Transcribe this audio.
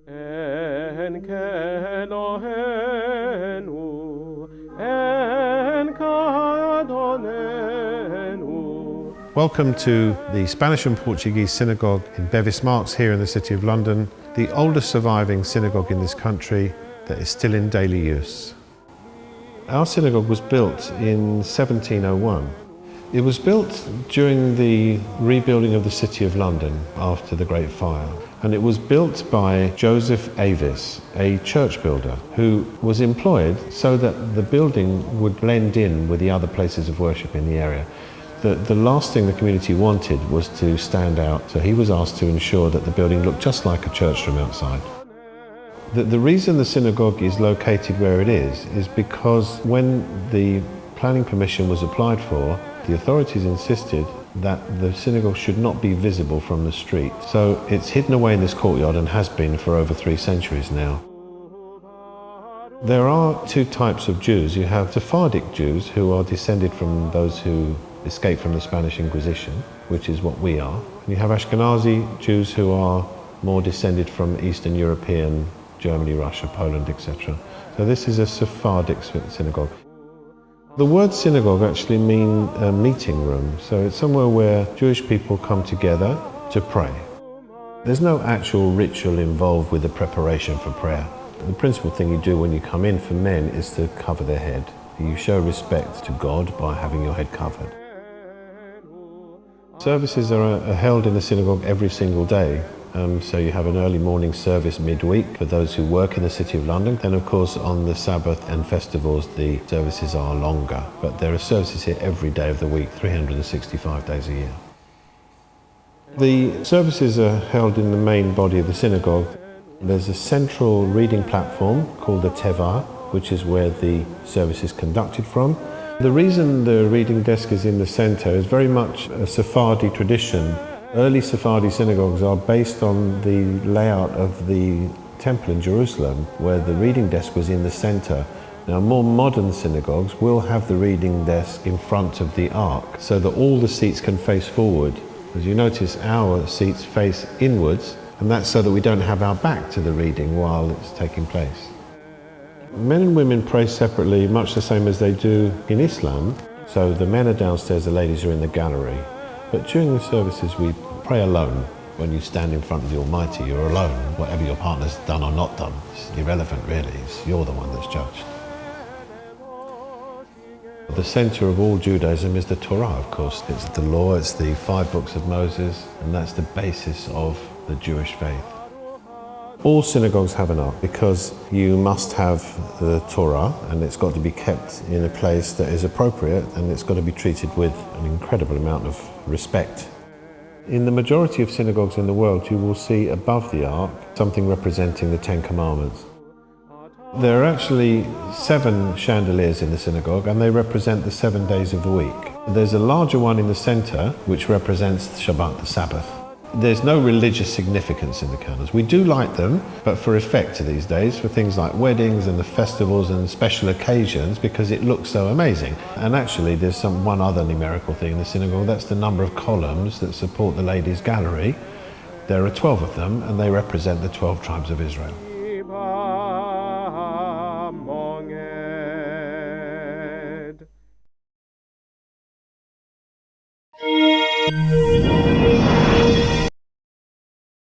Welcome to the Spanish and Portuguese synagogue in Bevis here in the City of London, the oldest surviving synagogue in this country that is still in daily use. Our synagogue was built in 1701. It was built during the rebuilding of the City of London after the Great Fire. And it was built by Joseph Bevis, a church builder who was employed so that the building would blend in with the other places of worship in the area. The last thing the community wanted was to stand out, so he was asked to ensure that the building looked just like a church from outside. The reason the synagogue is located where it is because when the planning permission was applied for, the authorities insisted that the synagogue should not be visible from the street. So it's hidden away in this courtyard and has been for over 3 centuries now. There are 2 types of Jews. You have Sephardic Jews, who are descended from those who escaped from the Spanish Inquisition, which is what we are. And you have Ashkenazi Jews, who are more descended from Eastern European, Germany, Russia, Poland, etc. So this is a Sephardic synagogue. The word synagogue actually means a meeting room, so it's somewhere where Jewish people come together to pray. There's no actual ritual involved with the preparation for prayer. The principal thing you do when you come in for men is to cover their head. You show respect to God by having your head covered. Services are held in the synagogue every single day. So you have an early morning service midweek for those who work in the City of London. Then of course on the Sabbath and festivals the services are longer. But there are services here every day of the week, 365 days a year. The services are held in the main body of the synagogue. There's a central reading platform called the Teva, which is where the service is conducted from. The reason the reading desk is in the center is very much a Sephardi tradition. Early Sephardi synagogues are based on the layout of the temple in Jerusalem, where the reading desk was in the center. Now, more modern synagogues will have the reading desk in front of the ark, so that all the seats can face forward. As you notice, our seats face inwards, and that's so that we don't have our back to the reading while it's taking place. Men and women pray separately, much the same as they do in Islam. So the men are downstairs, the ladies are in the gallery. But during the services we pray alone. When you stand in front of the Almighty, you're alone. Whatever your partner's done or not done, it's irrelevant really. You're the one that's judged. The center of all Judaism is the Torah, of course. It's the law, it's the 5 books of Moses, and that's the basis of the Jewish faith. All synagogues have an ark because you must have the Torah, and it's got to be kept in a place that is appropriate, and it's got to be treated with an incredible amount of respect. In the majority of synagogues in the world, you will see above the ark something representing the 10 Commandments. There are actually 7 chandeliers in the synagogue, and they represent the 7 days of the week. There's a larger one in the center, which represents Shabbat, the Sabbath. There's no religious significance in the candles. We do light them, but for effect these days, for things like weddings and the festivals and special occasions, because it looks so amazing. And actually there's one other numerical thing in the synagogue, that's the number of columns that support the ladies' gallery. There are 12 of them, and they represent the 12 tribes of Israel.